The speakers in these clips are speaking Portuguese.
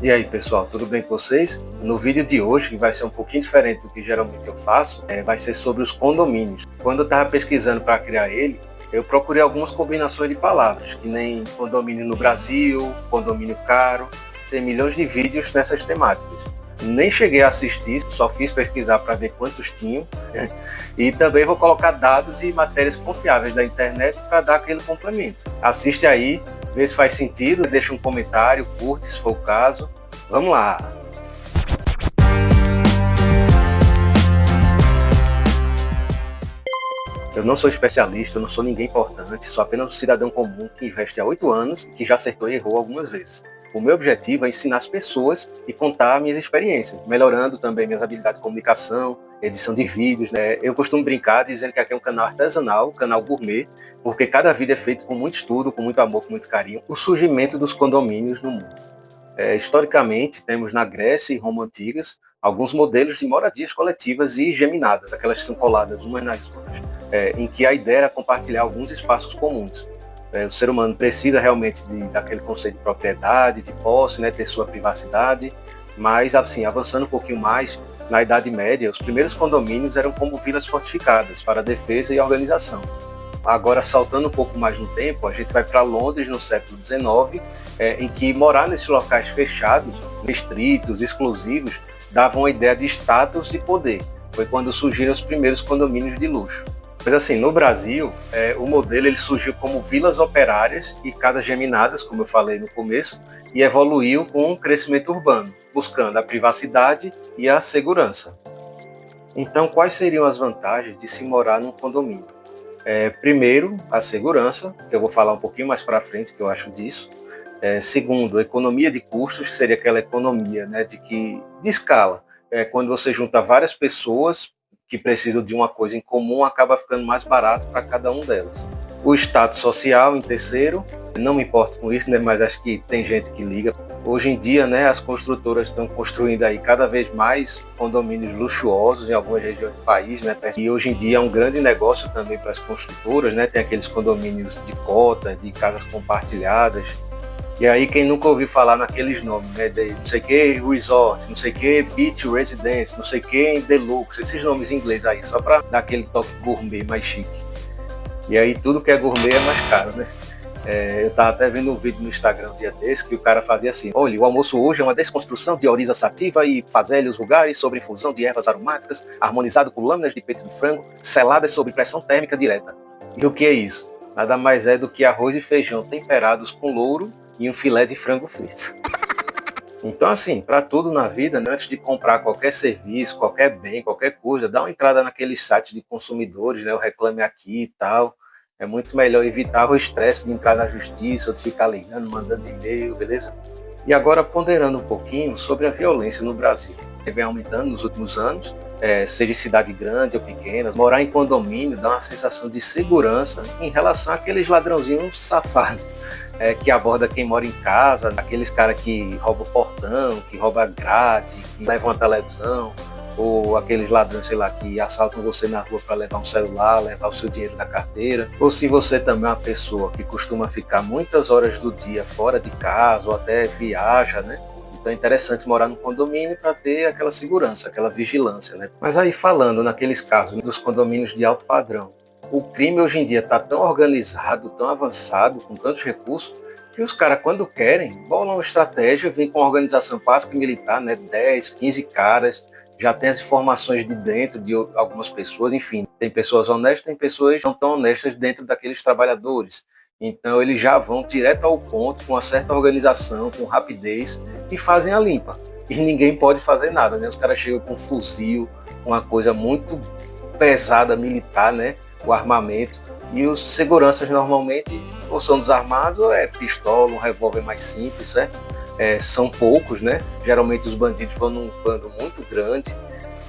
E aí, pessoal, tudo bem com vocês? No vídeo de hoje, que vai ser um pouquinho diferente do que geralmente eu faço, vai ser sobre os condomínios. Quando eu estava pesquisando para criar ele, eu procurei algumas combinações de palavras, que nem condomínio no Brasil, condomínio caro, tem milhões de vídeos nessas temáticas. Nem cheguei a assistir, só fiz pesquisar para ver quantos tinham. E também vou colocar dados e matérias confiáveis da internet para dar aquele complemento. Assiste aí, vê se faz sentido, deixa um comentário, curte se for o caso. Vamos lá! Eu não sou especialista, eu não sou ninguém importante, sou apenas um cidadão comum que investe há 8 anos e que já acertou e errou algumas vezes. O meu objetivo é ensinar as pessoas e contar minhas experiências, melhorando também minhas habilidades de comunicação, edição de vídeos, né? Eu costumo brincar dizendo que aqui é um canal artesanal, um canal gourmet, porque cada vídeo é feito com muito estudo, com muito amor, com muito carinho. O surgimento dos condomínios no mundo. Historicamente, temos na Grécia e Roma antigas alguns modelos de moradias coletivas e geminadas, aquelas que são coladas umas nas outras, em que a ideia era compartilhar alguns espaços comuns. O ser humano precisa realmente daquele conceito de propriedade, de posse, né, ter sua privacidade, mas assim, avançando um pouquinho mais, na Idade Média, os primeiros condomínios eram como vilas fortificadas para defesa e organização. Agora, saltando um pouco mais no tempo, a gente vai para Londres no século XIX, em que morar nesses locais fechados, restritos, exclusivos, dava uma ideia de status e poder. Foi quando surgiram os primeiros condomínios de luxo. Mas assim, no Brasil, o modelo ele surgiu como vilas operárias e casas geminadas, como eu falei no começo, e evoluiu com o crescimento urbano, buscando a privacidade e a segurança. Então, quais seriam as vantagens de se morar num condomínio? Primeiro, a segurança, que eu vou falar um pouquinho mais para frente, que eu acho disso. Segundo, economia de custos, que seria aquela economia, né, de escala. Quando você junta várias pessoas que precisam de uma coisa em comum, acaba ficando mais barato para cada um delas. O status social, em terceiro, não me importo com isso, né, mas acho que tem gente que liga. Hoje em dia, né, as construtoras estão construindo aí cada vez mais condomínios luxuosos em algumas regiões do país, né, e hoje em dia é um grande negócio também para as construtoras, né, tem aqueles condomínios de cota, de casas compartilhadas. E aí quem nunca ouviu falar naqueles nomes, né, de não sei que resort, não sei que beach residence, não sei que deluxe, esses nomes em inglês aí, só para dar aquele toque gourmet mais chique. E aí tudo que é gourmet é mais caro, né? Eu estava até vendo um vídeo no Instagram um dia desse que o cara fazia assim: olha, o almoço hoje é uma desconstrução de oriza sativa e fazelhos vulgares sobre infusão de ervas aromáticas, harmonizado com lâminas de peito de frango, seladas sob pressão térmica direta. E o que é isso? Nada mais é do que arroz e feijão temperados com louro e um filé de frango frito. Então, assim, para tudo na vida, né, antes de comprar qualquer serviço, qualquer bem, qualquer coisa, dá uma entrada naqueles sites de consumidores, né, o Reclame Aqui e tal. É muito melhor evitar o estresse de entrar na justiça ou de ficar ligando, mandando e-mail, beleza? E agora, ponderando um pouquinho sobre a violência no Brasil. Vem aumentando nos últimos anos, seja em cidade grande ou pequena, morar em condomínio dá uma sensação de segurança em relação àqueles ladrãozinhos safados que aborda quem mora em casa, aqueles caras que roubam portão, que roubam grade, que levam a televisão, ou aqueles ladrões, sei lá, que assaltam você na rua para levar um celular, levar o seu dinheiro da carteira. Ou se você também é uma pessoa que costuma ficar muitas horas do dia fora de casa, ou até viaja, né? Então é interessante morar num condomínio para ter aquela segurança, aquela vigilância, né? Mas aí falando naqueles casos dos condomínios de alto padrão, o crime hoje em dia está tão organizado, tão avançado, com tantos recursos, que os caras, quando querem, bolam uma estratégia, vêm com uma organização básica e militar, né? 10, 15 caras, já tem as informações de dentro de algumas pessoas, enfim, tem pessoas honestas, tem pessoas não tão honestas dentro daqueles trabalhadores. Então eles já vão direto ao ponto, com uma certa organização, com rapidez, e fazem a limpa. E ninguém pode fazer nada, né? Os caras chegam com um fuzil, uma coisa muito pesada militar, né? O armamento. E os seguranças normalmente ou são desarmados ou é pistola, um revólver mais simples, certo? São poucos, né? Geralmente os bandidos vão num bando muito grande,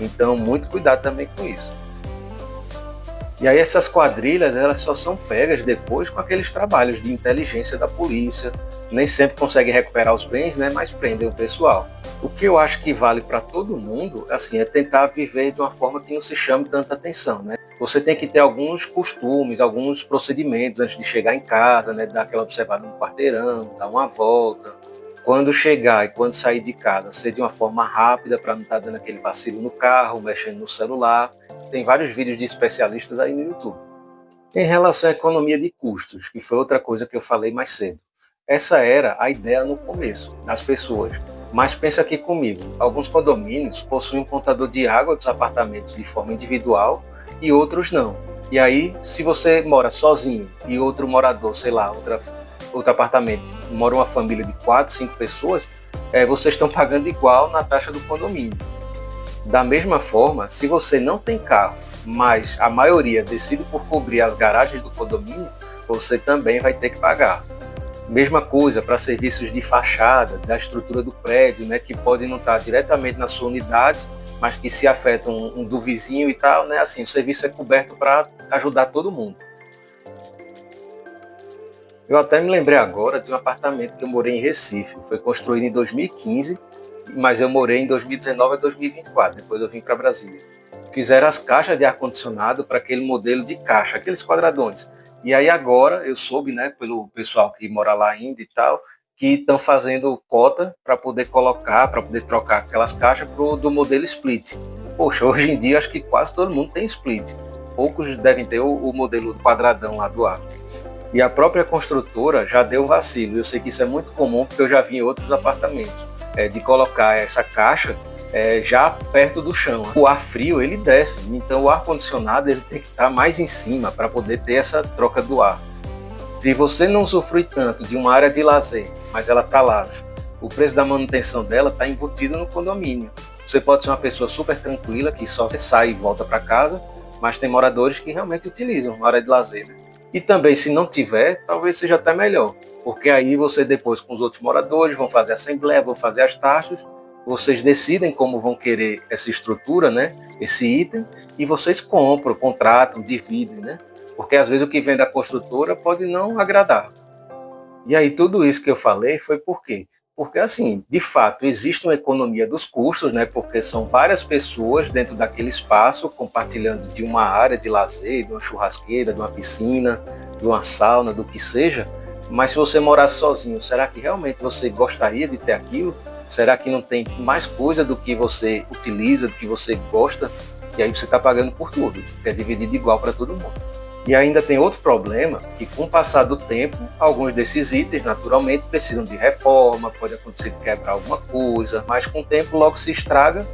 então muito cuidado também com isso. E aí essas quadrilhas, elas só são pegas depois com aqueles trabalhos de inteligência da polícia, nem sempre conseguem recuperar os bens, né? Mas prendem o pessoal. O que eu acho que vale para todo mundo, assim, é tentar viver de uma forma que não se chame tanta atenção, né? Você tem que ter alguns costumes, alguns procedimentos antes de chegar em casa, né? Dar aquela observada no quarteirão, dar uma volta, Quando chegar e quando sair de casa, ser de uma forma rápida para não estar dando aquele vacilo no carro, mexendo no celular. Tem vários vídeos de especialistas aí no YouTube. Em relação à economia de custos, que foi outra coisa que eu falei mais cedo. Essa era a ideia no começo, das pessoas. Mas pensa aqui comigo, alguns condomínios possuem um contador de água dos apartamentos de forma individual e outros não. E aí, se você mora sozinho e outro morador, sei lá, outro apartamento, mora uma família de 4, 5 pessoas, vocês estão pagando igual na taxa do condomínio. Da mesma forma, se você não tem carro, mas a maioria decide por cobrir as garagens do condomínio, você também vai ter que pagar. Mesma coisa para serviços de fachada, da estrutura do prédio, né, que podem não estar diretamente na sua unidade, mas que se afetam um do vizinho e tal, né, assim, o serviço é coberto para ajudar todo mundo. Eu até me lembrei agora de um apartamento que eu morei em Recife, foi construído em 2015, mas eu morei em 2019 a 2024, depois eu vim para Brasília. Fizeram as caixas de ar-condicionado para aquele modelo de caixa, aqueles quadradões. E aí agora eu soube, né, pelo pessoal que mora lá ainda e tal, que estão fazendo cota para poder colocar, para poder trocar aquelas caixas do modelo split. Poxa, hoje em dia acho que quase todo mundo tem split. Poucos devem ter o modelo quadradão lá do ar. E a própria construtora já deu vacilo. Eu sei que isso é muito comum porque eu já vi em outros apartamentos, de colocar essa caixa já perto do chão. O ar frio ele desce, então o ar condicionado ele tem que estar mais em cima para poder ter essa troca do ar. Se você não sofre tanto de uma área de lazer, mas ela está lá, o preço da manutenção dela está embutido no condomínio. Você pode ser uma pessoa super tranquila que só sai e volta para casa, mas tem moradores que realmente utilizam a área de lazer, né? E também, se não tiver, talvez seja até melhor, porque aí você depois com os outros moradores vão fazer assembleia, vão fazer as taxas, vocês decidem como vão querer essa estrutura, né, esse item, e vocês compram, contratam, dividem, né? Porque às vezes o que vem da construtora pode não agradar. E aí tudo isso que eu falei foi por quê? Porque assim, de fato, existe uma economia dos custos, né? Porque são várias pessoas dentro daquele espaço compartilhando de uma área de lazer, de uma churrasqueira, de uma piscina, de uma sauna, do que seja. Mas se você morasse sozinho, será que realmente você gostaria de ter aquilo? Será que não tem mais coisa do que você utiliza, do que você gosta? E aí você está pagando por tudo, que é dividido igual para todo mundo. E ainda tem outro problema, que com o passar do tempo, alguns desses itens naturalmente precisam de reforma, pode acontecer de quebrar alguma coisa, mas com o tempo logo se estraga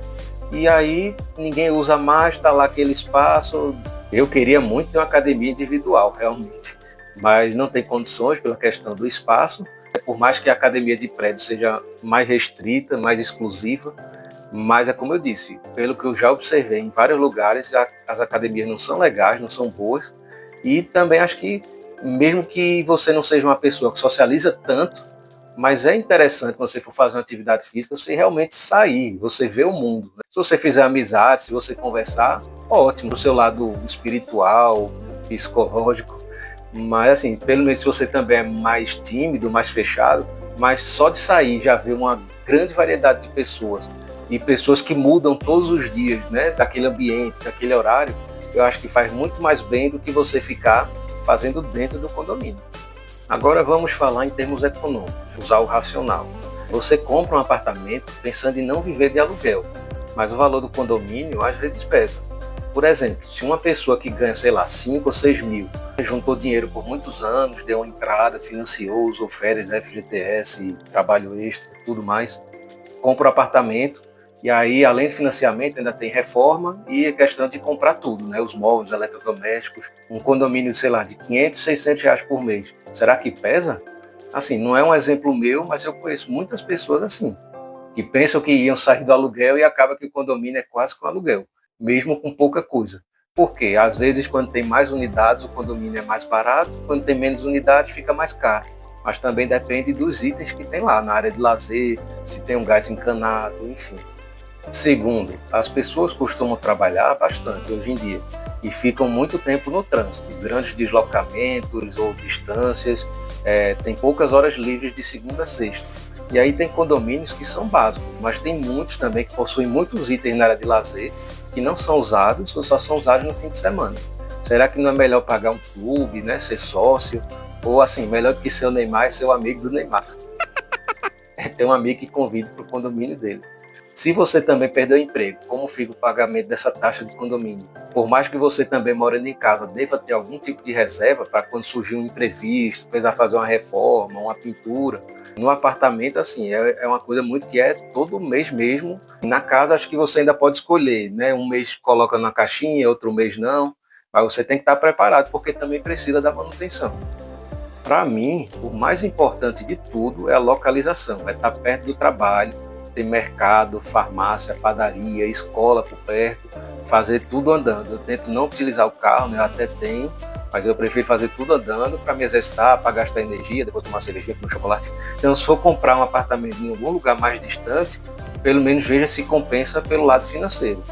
e aí ninguém usa mais, está lá aquele espaço. Eu queria muito ter uma academia individual, realmente, mas não tem condições pela questão do espaço, por mais que a academia de prédio seja mais restrita, mais exclusiva, mas é como eu disse, pelo que eu já observei em vários lugares, as academias não são legais, não são boas. E também acho que, mesmo que você não seja uma pessoa que socializa tanto, mas é interessante quando você for fazer uma atividade física, você realmente sair, você ver o mundo, né? Se você fizer amizade, se você conversar, ótimo, do seu lado espiritual, psicológico, mas assim, pelo menos se você também é mais tímido, mais fechado, mas só de sair já ver uma grande variedade de pessoas, e pessoas que mudam todos os dias, né, daquele ambiente, daquele horário, eu acho que faz muito mais bem do que você ficar fazendo dentro do condomínio. Agora vamos falar em termos econômicos, usar o racional. Você compra um apartamento pensando em não viver de aluguel, mas o valor do condomínio às vezes pesa. Por exemplo, se uma pessoa que ganha, sei lá, 5 ou 6 mil, juntou dinheiro por muitos anos, deu uma entrada, financiou, usou férias, FGTS, trabalho extra, tudo mais, compra um apartamento, e aí, além do financiamento, ainda tem reforma e a questão de comprar tudo, né? Os móveis, eletrodomésticos, um condomínio, sei lá, de 500, 600 reais por mês. Será que pesa? Assim, não é um exemplo meu, mas eu conheço muitas pessoas assim, que pensam que iam sair do aluguel e acaba que o condomínio é quase com aluguel, mesmo com pouca coisa. Por quê? Às vezes, quando tem mais unidades, o condomínio é mais barato, quando tem menos unidades, fica mais caro. Mas também depende dos itens que tem lá, na área de lazer, se tem um gás encanado, enfim. Segundo, as pessoas costumam trabalhar bastante hoje em dia e ficam muito tempo no trânsito, grandes deslocamentos ou distâncias, tem poucas horas livres de segunda a sexta. E aí tem condomínios que são básicos, mas tem muitos também que possuem muitos itens na área de lazer que não são usados ou só são usados no fim de semana. Será que não é melhor pagar um clube, né, ser sócio? Ou assim, melhor do que ser o Neymar é ser o amigo do Neymar? tem um amigo que convida para o condomínio dele. Se você também perdeu o emprego, como fica o pagamento dessa taxa de condomínio? Por mais que você também morando em casa, deva ter algum tipo de reserva para quando surgir um imprevisto, precisar fazer uma reforma, uma pintura. No apartamento, assim, é uma coisa muito que é todo mês mesmo. Na casa, acho que você ainda pode escolher, né? Um mês coloca na caixinha, outro mês não. Mas você tem que estar preparado, porque também precisa da manutenção. Para mim, o mais importante de tudo é a localização, é estar perto do trabalho, ter mercado, farmácia, padaria, escola por perto, fazer tudo andando. Eu tento não utilizar o carro, né? Eu até tenho, mas eu prefiro fazer tudo andando para me exercitar, para gastar energia, depois tomar cerveja, comer chocolate. Então, se for comprar um apartamento em algum lugar mais distante, pelo menos veja se compensa pelo lado financeiro.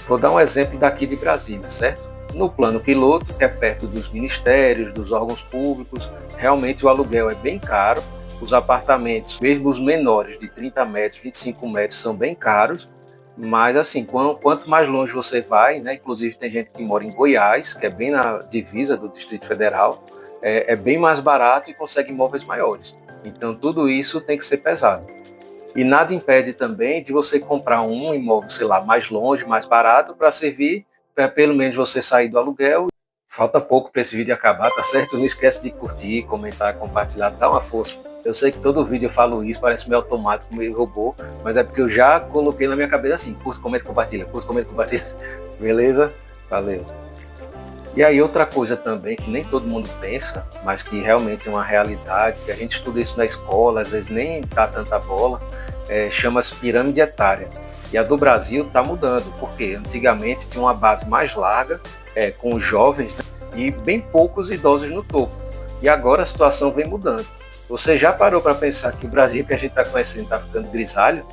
Vou dar um exemplo daqui de Brasília, certo? No plano piloto, que é perto dos ministérios, dos órgãos públicos, realmente o aluguel é bem caro. Os apartamentos, mesmo os menores, de 30 metros, 25 metros, são bem caros. Mas, assim, quanto mais longe você vai, né? Inclusive tem gente que mora em Goiás, que é bem na divisa do Distrito Federal, é bem mais barato e consegue imóveis maiores. Então, tudo isso tem que ser pesado. E nada impede também de você comprar um imóvel, sei lá, mais longe, mais barato, para servir, para pelo menos você sair do aluguel. Falta pouco para esse vídeo acabar, tá certo? Não esquece de curtir, comentar, compartilhar, dá uma força. Eu sei que todo vídeo eu falo isso, parece meio automático, meio robô, mas é porque eu já coloquei na minha cabeça assim, curte, comenta, compartilha, curte, comenta, compartilha. Beleza? Valeu. E aí outra coisa também que nem todo mundo pensa, mas que realmente é uma realidade, que a gente estuda isso na escola, às vezes nem dá tanta bola, chama-se pirâmide etária. E a do Brasil está mudando, porque antigamente tinha uma base mais larga, com os jovens, né, e bem poucos idosos no topo. E agora a situação vem mudando. Você já parou para pensar que o Brasil que a gente está conhecendo está ficando grisalho?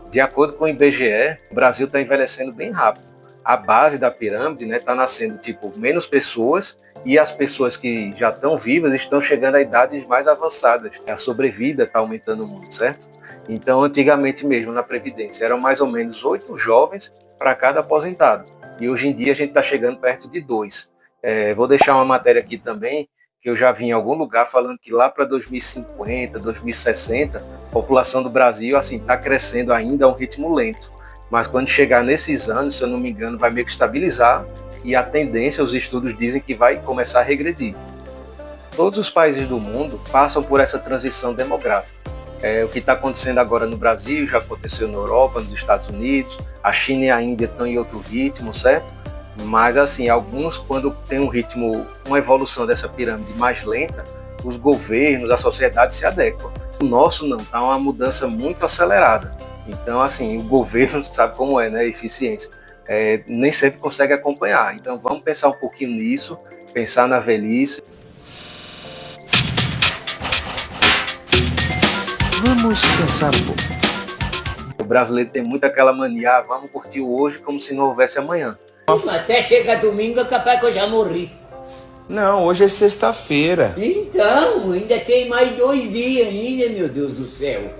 De acordo com o IBGE, o Brasil está envelhecendo bem rápido. A base da pirâmide, né, está nascendo tipo menos pessoas, e as pessoas que já estão vivas estão chegando a idades mais avançadas. A sobrevida está aumentando muito, certo? Então, antigamente mesmo na Previdência, eram mais ou menos 8 jovens para cada aposentado. E hoje em dia a gente está chegando perto de 2. Vou deixar uma matéria aqui também, que eu já vi em algum lugar falando que lá para 2050, 2060, a população do Brasil assim está crescendo ainda a um ritmo lento. Mas quando chegar nesses anos, se eu não me engano, vai meio que estabilizar, e a tendência, os estudos dizem que vai começar a regredir. Todos os países do mundo passam por essa transição demográfica. O que está acontecendo agora no Brasil já aconteceu na Europa, nos Estados Unidos, a China e a Índia estão em outro ritmo, certo? Mas assim, alguns, quando tem um ritmo, uma evolução dessa pirâmide mais lenta, os governos, a sociedade se adequam. O nosso não, está uma mudança muito acelerada. Então, assim, o governo sabe como é, né? Eficiência. Nem sempre consegue acompanhar. Então, vamos pensar um pouquinho nisso, pensar na velhice. Vamos pensar um pouco. O brasileiro tem muito aquela mania, vamos curtir hoje como se não houvesse amanhã. Até chegar domingo é capaz que eu já morri. Não, hoje é sexta-feira. Então, ainda tem mais 2 dias ainda, meu Deus do céu.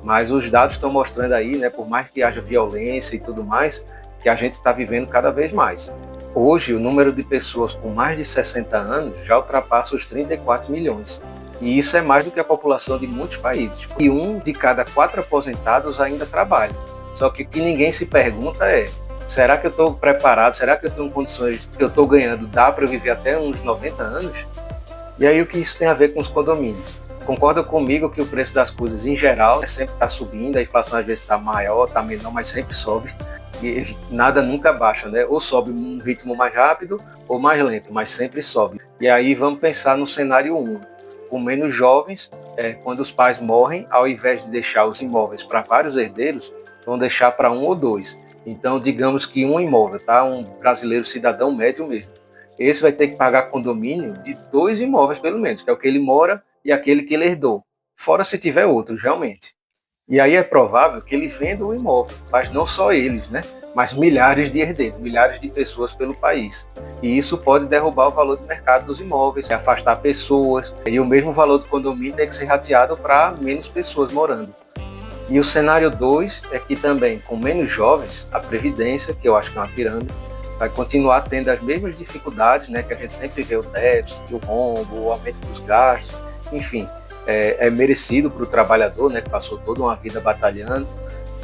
Mas os dados estão mostrando aí, né, por mais que haja violência e tudo mais, que a gente está vivendo cada vez mais. Hoje, o número de pessoas com mais de 60 anos já ultrapassa os 34 milhões. E isso é mais do que a população de muitos países. E 1 de cada 4 aposentados ainda trabalha. Só que o que ninguém se pergunta é, será que eu estou preparado? Será que eu tenho condições que eu estou ganhando? Dá para eu viver até uns 90 anos? E aí o que isso tem a ver com os condomínios? Concorda comigo que o preço das coisas em geral sempre está subindo, a inflação às vezes está maior, está menor, mas sempre sobe. E nada nunca baixa, né? Ou sobe num ritmo mais rápido ou mais lento, mas sempre sobe. E aí vamos pensar no cenário 1. Com menos jovens, quando os pais morrem, ao invés de deixar os imóveis para vários herdeiros, vão deixar para 1 ou 2. Então, digamos que um imóvel, tá? Um brasileiro cidadão médio mesmo. Esse vai ter que pagar condomínio de 2 imóveis, pelo menos, que é o que ele mora e aquele que ele herdou. Fora se tiver outros, realmente. E aí é provável que ele venda o imóvel, mas não só eles, né? Mas milhares de herdeiros, milhares de pessoas pelo país. E isso pode derrubar o valor do mercado dos imóveis, afastar pessoas, e o mesmo valor do condomínio tem que ser rateado para menos pessoas morando. E o cenário 2 é que também, com menos jovens, a Previdência, que eu acho que é uma pirâmide, vai continuar tendo as mesmas dificuldades, né, que a gente sempre vê, o déficit, o rombo, o aumento dos gastos, enfim, é merecido para o trabalhador, né, que passou toda uma vida batalhando,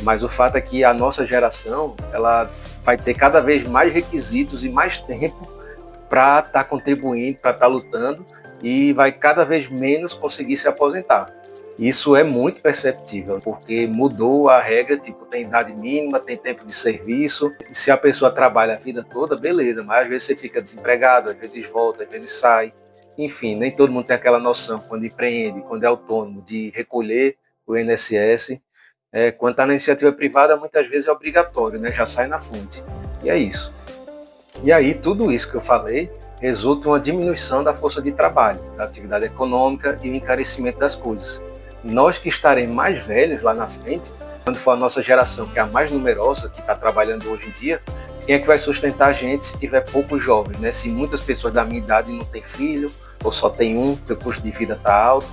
mas o fato é que a nossa geração ela vai ter cada vez mais requisitos e mais tempo para estar contribuindo, para estar lutando, e vai cada vez menos conseguir se aposentar. Isso é muito perceptível, porque mudou a regra, tipo, tem idade mínima, tem tempo de serviço, e se a pessoa trabalha a vida toda, beleza, mas às vezes você fica desempregado, às vezes volta, às vezes sai. Enfim, nem todo mundo tem aquela noção, quando empreende, quando é autônomo, de recolher o INSS. Quando está na iniciativa privada, muitas vezes é obrigatório, né? Já sai na fonte. E é isso. E aí, tudo isso que eu falei resulta em uma diminuição da força de trabalho, da atividade econômica e o encarecimento das coisas. Nós que estaremos mais velhos lá na frente, quando for a nossa geração, que é a mais numerosa, que está trabalhando hoje em dia, quem é que vai sustentar a gente se tiver poucos jovens, né? Se muitas pessoas da minha idade não têm filho, ou só tem um, porque o custo de vida está alto.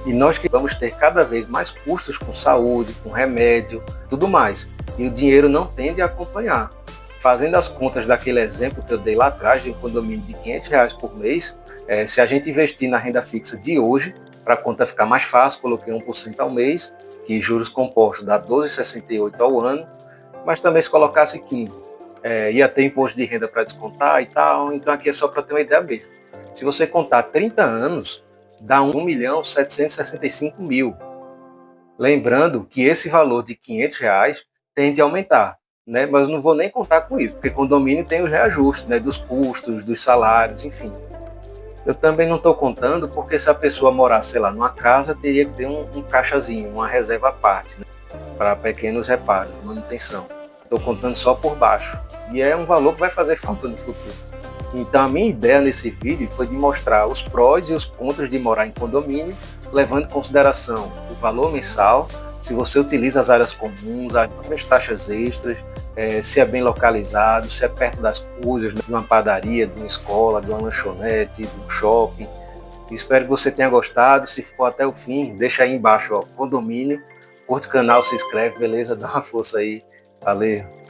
E nós que vamos ter cada vez mais custos com saúde, com remédio, tudo mais. E o dinheiro não tende a acompanhar. Fazendo as contas daquele exemplo que eu dei lá atrás, de um condomínio de R$ 500 por mês, se a gente investir na renda fixa de hoje, para a conta ficar mais fácil, coloquei 1% ao mês, que juros compostos dá 12,68 ao ano, mas também se colocasse 15, ia ter imposto de renda para descontar e tal, então aqui é só para ter uma ideia mesmo. Se você contar 30 anos, dá 1.765.000. Lembrando que esse valor de R$ 500 tende a aumentar, né? Mas eu não vou nem contar com isso, porque condomínio tem os reajustes, né? Dos custos, dos salários, enfim. Eu também não estou contando porque se a pessoa morar, sei lá, numa casa, teria que ter um caixazinho, uma reserva à parte, né? Para pequenos reparos, manutenção. Estou contando só por baixo. E é um valor que vai fazer falta no futuro. Então a minha ideia nesse vídeo foi de mostrar os prós e os contras de morar em condomínio, levando em consideração o valor mensal, se você utiliza as áreas comuns, as taxas extras, se é bem localizado, se é perto das coisas, de uma padaria, de uma escola, de uma lanchonete, de um shopping. Espero que você tenha gostado. Se ficou até o fim, deixa aí embaixo, ó, condomínio, curte o canal, se inscreve, beleza? Dá uma força aí. Valeu!